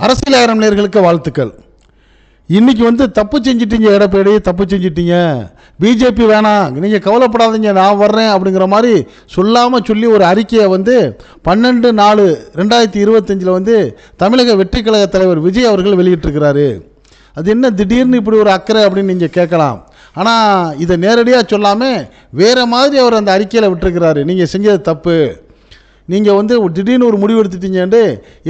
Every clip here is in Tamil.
அரசியல் ஆயிரம் நேயர்களுக்கு வாழ்த்துக்கள். இன்னைக்கு தப்பு செஞ்சிட்டீங்க, எடப்பாடி தப்பு செஞ்சிட்டீங்க, பிஜேபி வேணாம், நீங்கள் கவலைப்படாதீங்க நான் வர்றேன் அப்படிங்கிற மாதிரி சொல்லாமல் சொல்லி ஒரு அறிக்கையை 12/4/2025 தமிழக வெற்றி கழக தலைவர் விஜய் அவர்கள் வெளியிட்டிருக்கிறாரு. அது என்ன திடீர்னு இப்படி ஒரு அக்கறை அப்படின்னு நீங்கள் கேட்கலாம். ஆனால் இதை நேரடியாக சொல்லாமல் வேறு மாதிரி அவர் அந்த அறிக்கையில் விட்டுருக்கிறாரு. நீங்கள் செஞ்சது தப்பு, நீங்கள் திடீர்னு ஒரு முடிவு எடுத்துட்டீங்கன்ட்டு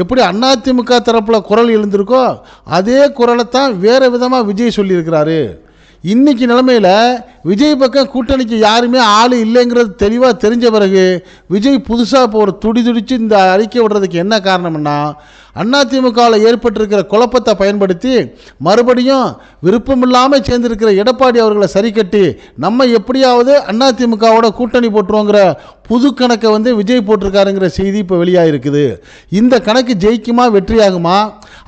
எப்படி அதிமுக தரப்பில் குரல் எழுந்திருக்கோ அதே குரலை தான் வேறு விதமாக விஜய் சொல்லியிருக்கிறாரு. இன்றைக்கி நிலைமையில் விஜய் பக்கம் கூட்டணிக்கு யாருமே ஆள் இல்லைங்கிறது தெளிவாக தெரிஞ்ச பிறகு விஜய் புதுசாக இப்போ ஒரு துடிச்சு இந்த அறிக்கை விடுறதுக்கு என்ன காரணம்னா, அதிமுகவில் ஏற்பட்டிருக்கிற குழப்பத்தை பயன்படுத்தி மறுபடியும் விருப்பமில்லாமல் சேர்ந்திருக்கிற எடப்பாடி அவர்களை சரி கட்டி நம்ம எப்படியாவது அதிமுகவோட கூட்டணி போட்டுருவோங்கிற புது கணக்கை விஜய் போட்டிருக்காருங்கிற செய்தி இப்போ வெளியாகிருக்குது. இந்த கணக்கு ஜெயிக்குமா, வெற்றியாகுமா?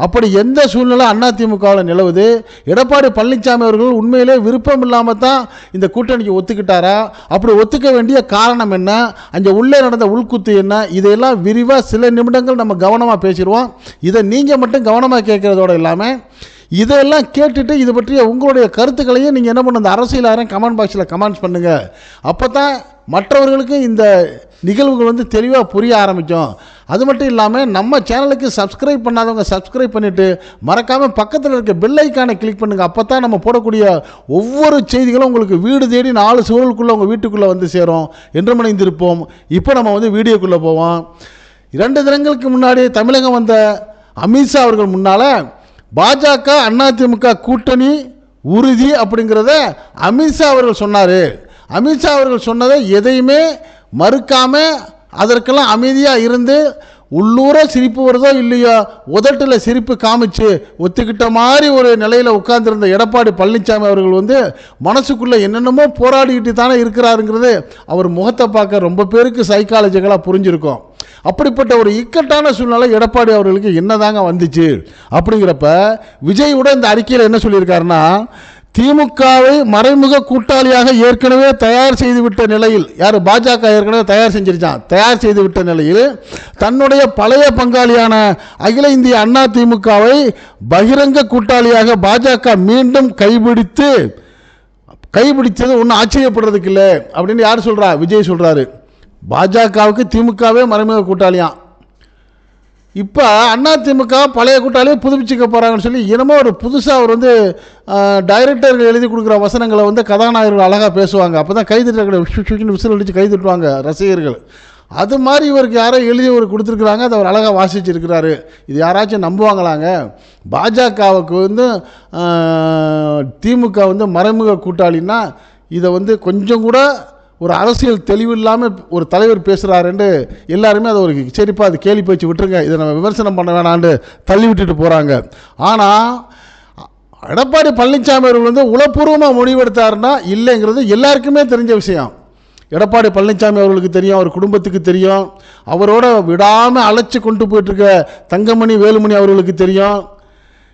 அப்படி எந்த சூழ்நிலை அதிமுகவில் நிலவுது? எடப்பாடி பழனிசாமி அவர்கள் உண்மையிலே விருப்பம் இல்லாமல் தான் இந்த கூட்டணிக்கு ஒத்துக்கிட்டாரா? அப்படி ஒத்துக்க வேண்டிய காரணம் என்ன? அங்கே உள்ளே நடந்த உள்குத்து என்ன? இதையெல்லாம் விரிவாக சில நிமிடங்கள் நம்ம கவனமாக பேசிடுவோம். இதை நீங்கள் மட்டும் கவனமாக கேட்குறதோடு இல்லாமல் இதெல்லாம் கேட்டுட்டு இது பற்றிய உங்களுடைய கருத்துக்களையும் நீங்கள் என்ன பண்ணுங்க, அரசியல் ஆயிரம் கமெண்ட் பாக்ஸில் கமெண்ட்ஸ் பண்ணுங்கள். அப்போ தான் மற்றவர்களுக்கு இந்த நிகழ்வுகள் தெளிவாக புரிய ஆரம்பிக்கும். அது மட்டும் இல்லாமல் நம்ம சேனலுக்கு சப்ஸ்கிரைப் பண்ணாதவங்க சப்ஸ்கிரைப் பண்ணிவிட்டு மறக்காமல் பக்கத்தில் இருக்க பெல் ஐக்கானை கிளிக் பண்ணுங்கள். அப்போ தான் நம்ம போடக்கூடிய ஒவ்வொரு செய்திகளும் உங்களுக்கு வீடு தேடி 4 சூழலுக்குள்ளே உங்கள் வீட்டுக்குள்ளே சேரும். என்று மணிந்திருப்போம். இப்போ நம்ம வீடியோக்குள்ளே போவோம். 2 தினங்களுக்கு முன்னாடி தமிழகம் வந்த அமித்ஷா அவர்கள் முன்னால் பாஜக அதிமுக கூட்டணி உறுதி அப்படிங்கிறத அமித்ஷா அவர்கள் சொன்னார். அமித்ஷா அவர்கள் சொன்னதை எதையுமே மறுக்காமல் அதற்கெல்லாம் அமைதியாக இருந்து உள்ளூர சிரிப்பு வருதோ இல்லையோ உதட்டில் சிரிப்பு காமிச்சு ஒத்துக்கிட்ட மாதிரி ஒரு நிலையில் உட்கார்ந்துருந்த எடப்பாடி பழனிசாமி அவர்கள் மனசுக்குள்ளே என்னென்னமோ போராடிக்கிட்டு தானே இருக்கிறாருங்கிறது அவர் முகத்தை பார்க்க ரொம்ப பேருக்கு சைக்காலஜிக்கலாக புரிஞ்சிருக்கும். அப்படிப்பட்ட ஒரு இக்கட்டான சூழ்நிலை எடப்பாடி அவர்களுக்கு என்னதாங்க வந்துச்சு அப்படிங்கிறப்ப விஜய் கூட இந்த அறிக்கையில் என்ன சொல்லியிருக்காருன்னா, திமுகவை மறைமுக கூட்டாளியாக ஏற்கனவே தயார் செய்துவிட்ட நிலையில், யார் பாஜக ஏற்கனவே தயார் செய்துவிட்ட நிலையில் தன்னுடைய பழைய பங்காளியான அகில இந்திய அண்ணா திமுகவை பகிரங்க கூட்டாளியாக பாஜக மீண்டும் கைபிடித்தது ஒன்றும் ஆச்சரியப்படுறதுக்கு இல்லை அப்படின்னு யார் சொல்றா? விஜய் சொல்றாரு. பாஜகவுக்கு திமுகவே மறைமுக கூட்டாளியாம். இப்போ அதிமுக பழைய கூட்டாளியை புதுப்பிச்சுக்க போகிறாங்கன்னு சொல்லி என்னமோ ஒரு புதுசாக அவர் டைரக்டர்கள் எழுதி கொடுக்குற வசனங்களை கதாநாயகர்கள் அழகாக பேசுவாங்க. அப்போ தான் கைதிட்டு விசில் அடித்து கைதிட்டுவாங்க ரசிகர்கள். அது மாதிரி இவருக்கு யாரோ எழுதி ஒரு கொடுத்துருக்குறாங்க, அதை அவர் அழகாக வாசிச்சிருக்கிறாரு. இது யாராச்சும் நம்புவாங்களாங்க? பாஜகவுக்கு திமுக மறைமுக கூட்டாளின்னா இதை கொஞ்சம் கூட ஒரு அரசியல் தெளிவு இல்லாமல் ஒரு தலைவர் பேசுகிறாருன்னு எல்லாருமே அதை ஒரு சரிப்பா அது கேலி பேச்சு விட்டுருங்க, இதை நம்ம விமர்சனம் பண்ண வேணான்னு தள்ளி விட்டுட்டு போகிறாங்க. ஆனால் எடப்பாடி பழனிசாமி அவர்கள் உளப்பூர்வமாக முடிவெடுத்தாருன்னா இல்லைங்கிறது எல்லாருக்குமே தெரிஞ்ச விஷயம். எடப்பாடி பழனிசாமி அவர்களுக்கு தெரியும், அவர் குடும்பத்துக்கு தெரியும், அவரோட விடாமல் அழைச்சி கொண்டு போயிட்டுருக்க தங்கமணி வேலுமணி அவர்களுக்கு தெரியும்.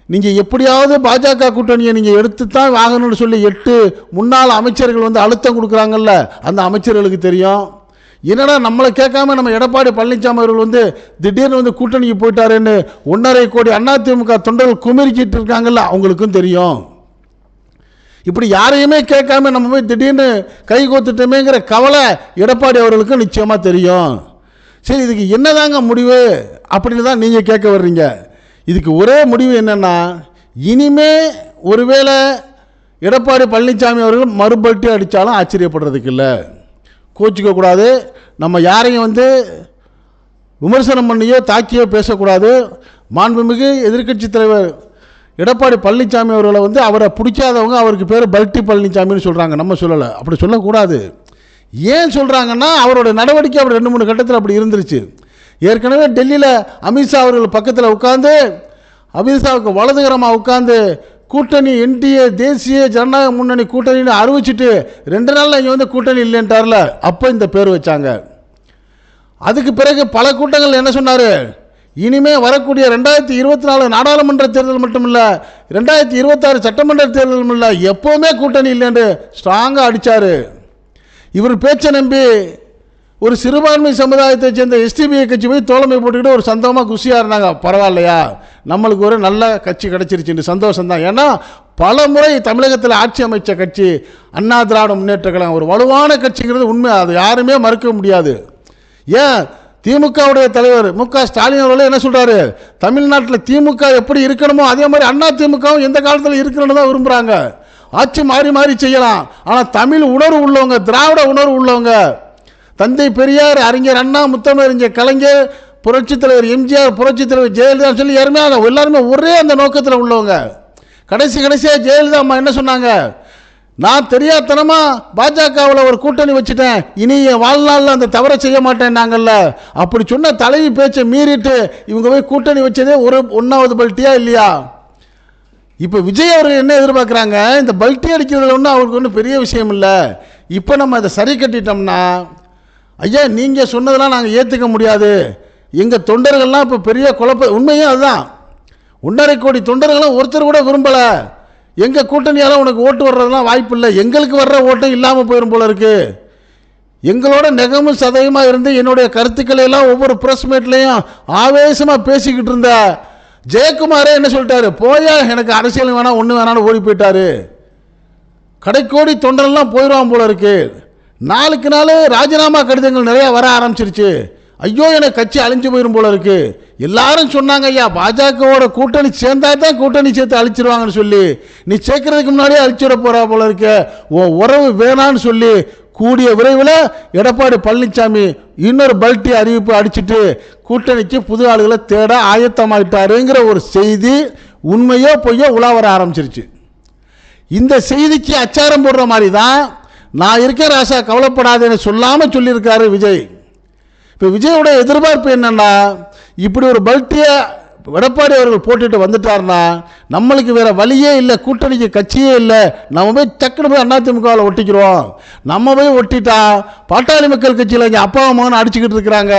நீங்கள் எப்படியாவது பாஜக கூட்டணியை நீங்கள் எடுத்து தான் வாங்கணும்னு சொல்லி 8 முன்னாள் அமைச்சர்கள் அழுத்தம் கொடுக்குறாங்கல்ல, அந்த அமைச்சர்களுக்கு தெரியும். என்னடா நம்மளை கேட்காம நம்ம எடப்பாடி பழனிசாமி அவர்கள் திடீர்னு கூட்டணிக்கு போயிட்டாருன்னு 1.5 கோடி அதிமுக தொண்டர்கள் குமிரிக்கிட்டு இருக்காங்கல்ல, அவங்களுக்கும் தெரியும். இப்படி யாரையுமே கேட்காம நம்ம போய் திடீர்னு கை கோத்துட்டோமேங்கிற கவலை எடப்பாடி அவர்களுக்கும் நிச்சயமாக தெரியும். சரி, இதுக்கு என்னதாங்க முடிவு அப்படின்னு தான் நீங்கள் கேட்க வர்றீங்க. இதுக்கு ஒரே முடிவு என்னன்னா, இனிமே ஒருவேளை எடப்பாடி பழனிசாமி அவர்கள் மறுபல்ட்டி அடித்தாலும் ஆச்சரியப்படுறதுக்கு இல்லை, கோச்சிக்க கூடாது. நம்ம யாரையும் விமர்சனம் பண்ணியோ தாக்கியோ பேசக்கூடாது. மாண்புமிகு எதிர்க்கட்சி தலைவர் எடப்பாடி பழனிசாமி அவர்களை அவரை பிடிக்காதவங்க அவருக்கு பேர் பல்ட்டி பழனிசாமின்னு சொல்கிறாங்க, நம்ம சொல்லலை. அப்படி சொல்லக்கூடாது. ஏன் சொல்கிறாங்கன்னா, அவரோட நடவடிக்கை அப்படி 2-3 கட்டத்தில் அப்படி இருந்துருச்சு. ஏற்கனவே டெல்லியில் அமித்ஷா அவர்கள் பக்கத்தில் உட்கார்ந்து அமித்ஷாவுக்கு வலதுகரமாக உட்கார்ந்து கூட்டணி என்டிஏ தேசிய ஜனநாயக முன்னணி கூட்டணின்னு அறிவிச்சிட்டு 2 நாளில் இங்கே கூட்டணி இல்லைன்ட்டார்ல, அப்போ இந்த பேர் வச்சாங்க. அதுக்கு பிறகு பல கூட்டங்கள் என்ன சொன்னார், இனிமே வரக்கூடிய 2024 நாடாளுமன்ற தேர்தல் மட்டும் இல்லை, 2026 சட்டமன்ற தேர்தலும் இல்லை, எப்போவுமே கூட்டணி இல்லைன்னு ஸ்ட்ராங்காக அடித்தார். இவர் பேச்சை நம்பி ஒரு சிறுபான்மை சமுதாயத்தை சேர்ந்த எஸ்டிபிஐ கட்சி போய் தோழமை போட்டுக்கிட்டு ஒரு சந்தோஷமாக குஷியாக இருந்தாங்க. பரவாயில்லையா, நம்மளுக்கு ஒரு நல்ல கட்சி கிடைச்சிருச்சு, சந்தோஷம்தான். ஏன்னா பல முறை தமிழகத்தில் ஆட்சி அமைச்ச கட்சி அண்ணா திராவிட முன்னேற்ற கழகம் ஒரு வலுவான கட்சிங்கிறது உண்மை, அது யாருமே மறுக்க முடியாது. ஏன் திமுகவுடைய தலைவர் மு.க. ஸ்டாலின் அவர்களே என்ன சொல்றாரு, தமிழ்நாட்டில் திமுக எப்படி இருக்கணுமோ அதே மாதிரி அண்ணா திமுகவும் எந்த காலத்தில் இருக்கணும்னு தான் விரும்புகிறாங்க. ஆட்சி மாறி மாறி செய்யலாம், ஆனால் தமிழ் உணர்வு உள்ளவங்க, திராவிட உணர்வு உள்ளவங்க, தந்தை பெரியார், அறிஞர் அண்ணா, முத்தமிழறிஞர் கலைஞர், புரட்சித் தலைவர் எம்ஜிஆர், புரட்சித் தலைவர் ஜெயலலிதா சொல்லி எல்லாருமே ஒரே அந்த நோக்கத்தில் உள்ளவங்க. கடைசியாக ஜெயலலிதா அம்மா என்ன சொன்னாங்க, நான் தெரியாதனமா பாஜகவில் ஒரு கூட்டணி வச்சுட்டேன், இனி என் வாழ்நாளில் அந்த தவறை செய்ய மாட்டேன் நாங்கள்ல, அப்படி சொன்ன தலைவி பேச்சை மீறிட்டு இவங்க போய் கூட்டணி வச்சதே ஒரு 1வது பல்ட்டியா இல்லையா? இப்போ விஜய் அவர்கள் என்ன எதிர்பார்க்குறாங்க, இந்த பல்ட்டி அடிக்கிறதுல ஒன்றும் அவருக்கு ஒன்றும் பெரிய விஷயம் இல்லை. இப்போ நம்ம அதை சரி கட்டிட்டோம்னா, ஐயா நீங்கள் சொன்னதெல்லாம் நாங்கள் ஏற்றுக்க முடியாது, எங்கள் தொண்டர்கள்லாம் இப்போ பெரிய குழப்ப, உண்மையும் அதுதான், 1.5 கோடி தொண்டர்களும் ஒருத்தர் கூட விரும்பலை, எங்கள் கூட்டணியால் உனக்கு ஓட்டு வர்றதுலாம் வாய்ப்பு இல்லை, எங்களுக்கு வர்ற ஓட்டும் இல்லாமல் போயிடும் போல இருக்கு. எங்களோட நெகமும் சதயமாக இருந்து என்னுடைய கருத்துக்களை எல்லாம் ஒவ்வொரு ப்ரெஸ் மீட்லையும் ஆவேசமாக பேசிக்கிட்டு இருந்த ஜெயக்குமாரே என்ன சொல்லிட்டாரு, போயா எனக்கு அரசியல் வேணாம் ஒன்று வேணான்னு ஓடி போயிட்டாரு. கடைக்கோடி தொண்டரெல்லாம் போயிடுவான் போல இருக்கு. நாளுக்கு நாள் ராஜினாமா கடிதங்கள் நிறையா வர ஆரம்பிச்சிருச்சு. ஐயோ எனக்கு கட்சி அழிஞ்சு போயிடும் போல இருக்கு. எல்லாரும் சொன்னாங்க, ஐயா பாஜகவோட கூட்டணி சேர்ந்தா தான் கூட்டணி சேர்த்து அழிச்சிருவாங்கன்னு சொல்லி, நீ சேர்க்கறதுக்கு முன்னாடியே அழிச்சிட போறா போல இருக்கு, உன் உறவு வேணான்னு சொல்லி கூடிய விரைவில் எடப்பாடி பழனிசாமி இன்னொரு பல்ட்டி அறிவிப்பு அடிச்சுட்டு கூட்டணிக்கு புது ஆளுகளை தேட ஆயத்தமாயிட்டாருங்கிற ஒரு செய்தி உண்மையோ பொய்யோ உலா வர ஆரம்பிச்சிருச்சு. இந்த செய்திக்கு அச்சாரம் போடுற மாதிரி தான் நான் இருக்கேன் ராசா கவலைப்படாதேன்னு சொல்லாமல் சொல்லியிருக்காரு விஜய். இப்போ விஜயோட எதிர்பார்ப்பு என்னன்னா, இப்படி ஒரு பல்ட்டியை எடப்பாடி அவர்கள் போட்டுட்டு வந்துட்டார்னா நம்மளுக்கு வேற வழியே இல்லை, கூட்டணிக்கு கட்சியே இல்லை, நம்ம போய் டக்குனு போய் அதிமுகவில் ஒட்டிக்கிறோம். நம்ம போய் ஒட்டிட்டா பாட்டாளி மக்கள் கட்சியில் இங்கே அப்பா அம்மான்னு அடிச்சுக்கிட்டு இருக்கிறாங்க.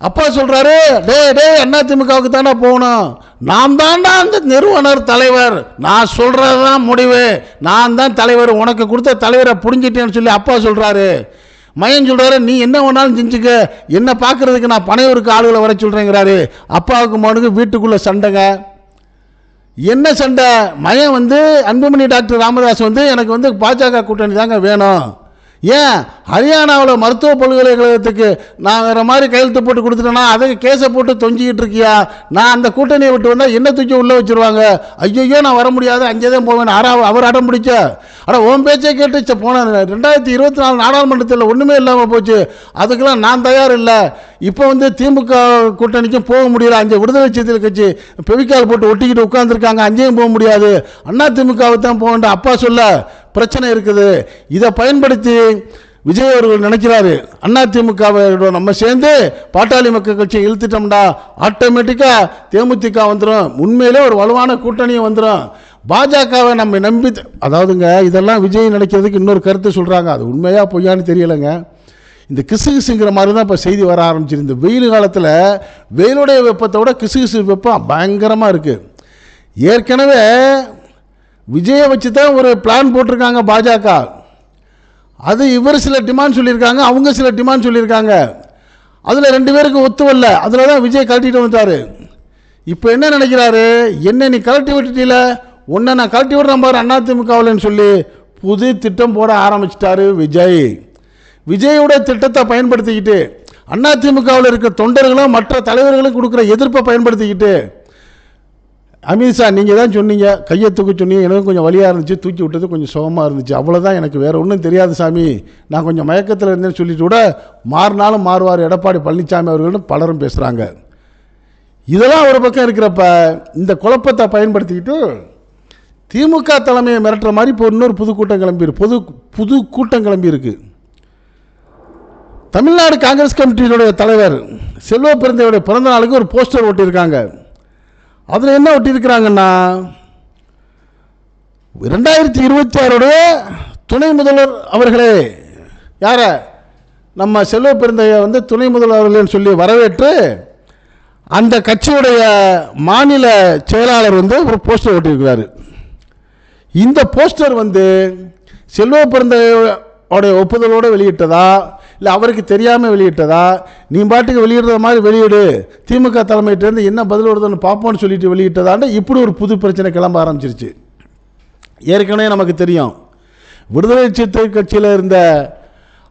அப்பா சொல்றாரு, டே அதிமுகவுக்கு தானே போகணும், நான் தான்டா அந்த நிறுவனர் தலைவர், நான் சொல்றதுதான் முடிவு, நான் தான் தலைவர், உனக்கு கொடுத்த தலைவரை புரிஞ்சிட்டேன்னு சொல்லி அப்பா சொல்றாரு. மயன் சொல்றாரு, நீ என்ன வேணாலும் செஞ்சுக்க, என்ன பார்க்கறதுக்கு நான் பனையூருக்கு ஆளுகளை வர சொல்றேங்கிறாரு. அப்பாவுக்கு மகனுக்கு வீட்டுக்குள்ள சண்டைங்க. என்ன சண்டை? மயன் அன்புமணி டாக்டர் ராமதாஸ் எனக்கு பாஜக கூட்டணி தாங்க வேணும். ஏன் ஹரியானாவில் மருத்துவ பல்கலைக்கழகத்துக்கு நான் வேற மாதிரி கையெழுத்து போட்டு கொடுத்துட்டேன்னா அதை கேஸை போட்டு தொங்கிக்கிட்டு இருக்கியா, நான் அந்த கூட்டணியை விட்டு வந்தால் என்ன தூக்கி உள்ளே வச்சிருவாங்க, ஐயோ நான் வர முடியாது, அங்கே தான் போவேன். அவர் அடம் பிடிச்ச, ஆனால் உன் பேச்சை கேட்டு போன 2024 நாடாளுமன்றத்தில் ஒன்றுமே இல்லாமல் போச்சு, அதுக்கெல்லாம் நான் தயார் இல்லை. இப்போ திமுக கூட்டணிக்கும் போக முடியல, அங்கே விடுதலை சிறுத்தைகள் கட்சி பெவிக்கால் போட்டு ஒட்டிக்கிட்டு உட்காந்துருக்காங்க, அங்கேயும் போக முடியாது, அண்ணா திமுகவை தான் போக வேண்டாம் அப்பா சொல்ல பிரச்சனை இருக்குது. இதை பயன்படுத்தி விஜய் அவர்கள் நினைக்கிறாரு, அதிமுகவை நம்ம சேர்ந்து பாட்டாளி மக்கள் கட்சியை இழுத்துட்டோம்டா ஆட்டோமேட்டிக்கா தேமுதிக வந்துடும், உண்மையிலே ஒரு வலுவான கூட்டணியும் வந்துடும், பாஜகவை நம்ம நம்பி. அதாவதுங்க இதெல்லாம் விஜய் நினைக்கிறதுக்கு இன்னொரு கருத்து சொல்றாங்க, அது உண்மையா பொய்யான்னு தெரியலைங்க. இந்த கிசுகிசுங்கிற மாதிரி தான் இப்போ செய்தி வர ஆரம்பிச்சிருக்கு. இந்த வெயில் காலத்தில் வெயிலுடைய வெப்பத்தோட கிசுகிசு வெப்பம் பயங்கரமாக இருக்குது. ஏற்கனவே விஜயை வச்சு தான் ஒரு பிளான் போட்டிருக்காங்க பாஜக. அது இவர் சில டிமாண்ட் சொல்லியிருக்காங்க, அவங்க சில டிமாண்ட் சொல்லியிருக்காங்க. அதில் 2 பேருக்கு ஒத்து வரல, அதில் தான் விஜய் கழட்டிட்டு வந்துட்டாரு. இப்போ என்ன நினைக்கிறாரு, என்ன நீ கழட்டி விட்டுட்டீல, உன்னை நான் கழட்டி விடுறேன் பாரு அதிமுகவில்னு சொல்லி புது திட்டம் போட ஆரம்பிச்சிட்டாரு விஜய். விஜயோட திட்டத்தை பயன்படுத்திக்கிட்டு அதிமுகவில் இருக்க தொண்டர்களும் மற்ற தலைவர்களும் கொடுக்குற எதிர்ப்பை பயன்படுத்திக்கிட்டு, அமித்ஷா நீங்கள் தான் சொன்னீங்க, கையை தூக்க சொன்னீங்க, எனக்கு கொஞ்சம் வலியாக இருந்துச்சு, தூக்கி விட்டது கொஞ்சம் சுகமாக இருந்துச்சு, அவ்வளோதான், எனக்கு வேறு ஒன்றும் தெரியாது சாமி, நான் கொஞ்சம் மயக்கத்தில் இருந்தேன்னு சொல்லிட்டு கூட மாறினாலும் மாறுவார் எடப்பாடி பழனிசாமி அவர்கள்னு பலரும் பேசுகிறாங்க. இதெல்லாம் ஒரு பக்கம் இருக்கிறப்ப இந்த குழப்பத்தை பயன்படுத்திக்கிட்டு திமுக தலைமையை மிரட்டுற மாதிரி இப்போ இன்னொரு புது கூட்டம் கிளம்பி இருக்கு. தமிழ்நாடு காங்கிரஸ் கமிட்டியினுடைய தலைவர் செல்வ பெருந்தையுடைய பிறந்த நாளுக்கு ஒரு போஸ்டர் ஒட்டியிருக்காங்க. அதில் என்ன ஒட்டியிருக்கிறாங்கன்னா, 2026 துணை முதல்வர் அவர்களே, யார நம்ம செல்வ பெருந்தையை துணை முதல்வர் அவர்களேன்னு சொல்லி வரவேற்று அந்த கட்சியுடைய மாநில செயலாளர் ஒரு போஸ்டர் ஒட்டியிருக்கிறாரு. இந்த போஸ்டர் செல்வ பெருந்தையோட ஒப்புதலோடு வெளியிட்டதா இல்லை அவருக்கு தெரியாமல் வெளியிட்டதா, நீ பாட்டுக்கு வெளியிடுற மாதிரி வெளியிடு, திமுக தலைமையிட்டேருந்து என்ன பதில் வருதுன்னு பார்ப்போம்னு சொல்லிட்டு வெளியிட்டதாண்டு இப்படி ஒரு புது பிரச்சனை கிளம்ப ஆரம்பிச்சிருச்சு. ஏற்கனவே நமக்கு தெரியும், விடுதலை சிறுத்தை கட்சியில் இருந்த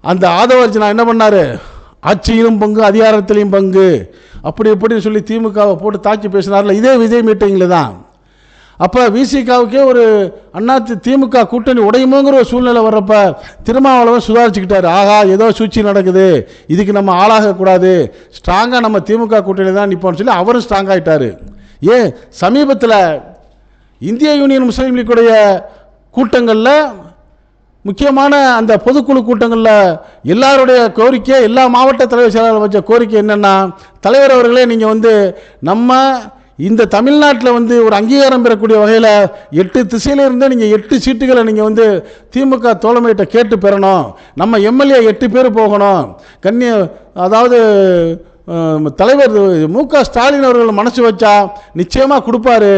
அந்த ஆதவர்ஜனா என்ன பண்ணார், ஆட்சியிலும் பங்கு அதிகாரத்திலையும் பங்கு அப்படி இப்படின்னு சொல்லி திமுகவை போட்டு தாக்கி பேசினார்ல, இதே விஜய் மீட்டிங்கில் தான். அப்போ விசிகாவுக்கே ஒரு திமுக கூட்டணி உடையுமோங்கிற ஒரு சூழ்நிலை வர்றப்ப திருமாவளவன் சுதாரிச்சுக்கிட்டாரு. ஆகா, ஏதோ சூழ்ச்சி நடக்குது, இதுக்கு நம்ம ஆளாகக்கூடாது, ஸ்ட்ராங்காக நம்ம திமுக கூட்டணி தான் நிற்போம்னு சொல்லி அவரும் ஸ்ட்ராங் ஆகிட்டார். ஏன் சமீபத்தில் இந்திய யூனியன் முஸ்லீம் லீக்குடைய கூட்டங்களில், முக்கியமான அந்த பொதுக்குழு கூட்டங்களில் எல்லாருடைய கோரிக்கை, எல்லா மாவட்ட தலைவர் செயலாளர் வச்ச கோரிக்கை என்னென்னா, தலைவர் அவர்களே நீங்கள் நம்ம இந்த தமிழ்நாட்டில் ஒரு அங்கீகாரம் பெறக்கூடிய வகையில் 8 திசையிலிருந்து நீங்கள் 8 சீட்டுகளை நீங்கள் திமுக தோழமையிட்ட கேட்டு பெறணும், நம்ம எம்எல்ஏ 8 பேர் போகணும், அதாவது தலைவர் மு.க. ஸ்டாலின் அவர்கள் மனசு வச்சா நிச்சயமாக கொடுப்பாரு,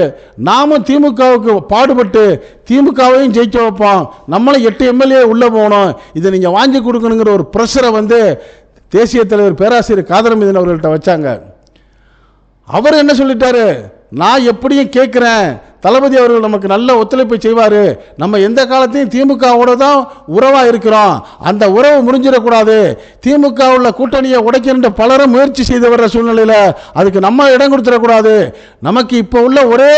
நாமும் திமுகவுக்கு பாடுபட்டு திமுகவையும் ஜெயிக்க வைப்போம், நம்மளும் 8 எம்எல்ஏ உள்ளே போகணும், இதை நீங்கள் வாங்கி கொடுக்கணுங்கிற ஒரு ப்ரெஷரை தேசிய தலைவர் பேராசிரியர் காதரமீதன் அவர்கள்ட்ட வச்சாங்க. அவர் என்ன சொல்லிட்டாரு, நான் எப்படியும் கேட்குறேன், தளபதி அவர்கள் நமக்கு நல்ல ஒத்துழைப்பு செய்வார், நம்ம எந்த காலத்தையும் திமுகவோட தான் உறவாக இருக்கிறோம், அந்த உறவு முறிஞ்சிடக்கூடாது, திமுக உள்ள கூட்டணியை உடைக்கின்ற பலரும் முயற்சி செய்து வர்ற சூழ்நிலையில் அதுக்கு நம்ம இடம் கொடுத்துடக்கூடாது, நமக்கு இப்போ உள்ள ஒரே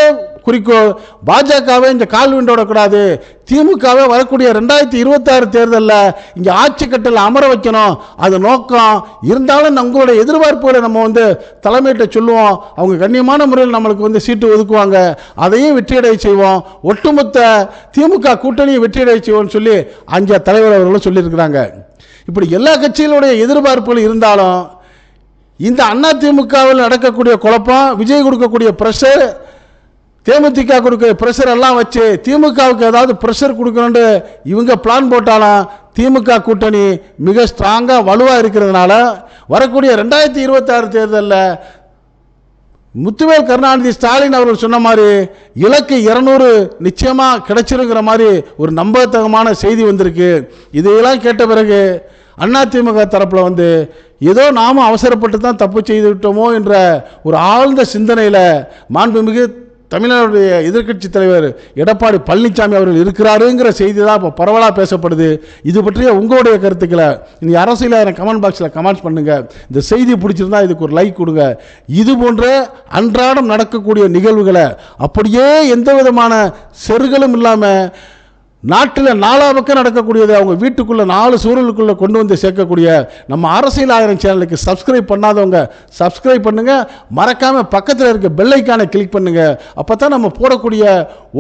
குறிக்கோள் பாஜகவை இந்த கால்விண்டு விடக்கூடாது, திமுகவை வரக்கூடிய 2026 தேர்தலில் இங்கே ஆட்சி கட்டில் அமர வைக்கணும், அது நோக்கம். இருந்தாலும் உங்களுடைய எதிர்பார்ப்புகளை நம்ம தலைமையிட்ட சொல்லுவோம், அவங்க கண்ணியமான முறையில் நம்மளுக்கு சீட்டு ஒதுக்குவாங்க, அதையும் வெற்றியடைய செய்வோம், ஒட்டுமொத்த திமுக கூட்டணியை வெற்றியடைய செய்வோம்னு சொல்லி அங்கே தலைவர் அவர்களும் சொல்லியிருக்கிறாங்க. இப்படி எல்லா கட்சிகளுடைய எதிர்பார்ப்புகள் இருந்தாலும் இந்த அதிமுகவில் நடக்கக்கூடிய குழப்பம், விஜய் கொடுக்கக்கூடிய பிரஷர், தேமுதிக கொடுக்க பிரஷர் எல்லாம் வச்சு திமுகவுக்கு ஏதாவது பிரஷர் கொடுக்கணும்னு இவங்க பிளான் போட்டாலும் திமுக கூட்டணி மிக ஸ்ட்ராங்காக வலுவாக இருக்கிறதுனால வரக்கூடிய 2026 தேர்தலில் முத்துவேல் கருணாநிதி ஸ்டாலின் அவர்கள் சொன்ன மாதிரி இலக்கு 200 நிச்சயமாக கிடைச்சிருங்கிற மாதிரி ஒரு நம்பகத்தகமான செய்தி வந்திருக்கு. இதையெல்லாம் கேட்ட பிறகு அதிமுக தரப்பில் ஏதோ நாமும் அவசரப்பட்டு தான் தப்பு செய்து விட்டோமோ என்ற ஒரு ஆழ்ந்த சிந்தனையில் மாண்புமிகு தமிழ்நாடுடைய எதிர்க்கட்சி தலைவர் எடப்பாடி பழனிசாமி அவர்கள் இருக்கிறாருங்கிற செய்தி தான் இப்போ பரவலாக பேசப்படுது. இது பற்றிய உங்களுடைய கருத்துக்களை இனி அரசியல் கமெண்ட் பாக்ஸில் கமெண்ட்ஸ் பண்ணுங்கள். இந்த செய்தி பிடிச்சிருந்தா இதுக்கு ஒரு லைக் கொடுங்க. இது போன்ற அன்றாடம் நடக்கக்கூடிய நிகழ்வுகளை அப்படியே எந்த விதமான செருகளும் இல்லாமல் நாட்டில் 4 பக்கம் நடக்கக்கூடியது அவங்க வீட்டுக்குள்ளே 4 சூழலுக்குள்ளே கொண்டு சேர்க்கக்கூடிய நம்ம அரசியல் ஆயிரம் சேனலுக்கு சப்ஸ்கிரைப் பண்ணாதவங்க சப்ஸ்கிரைப் பண்ணுங்கள். மறக்காமல் பக்கத்தில் இருக்க பெல் ஐக்கானை கிளிக் பண்ணுங்கள். அப்போ தான் நம்ம போடக்கூடிய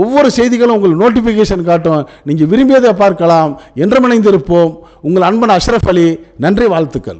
ஒவ்வொரு செய்திகளும் உங்களுக்கு நோட்டிஃபிகேஷன் காட்டும். நீங்கள் விரும்பியதை பார்க்கலாம். என்றும் இணைந்திருப்போம். உங்கள் அன்பன் அஷ்ரஃப் அலி. நன்றி, வாழ்த்துக்கள்.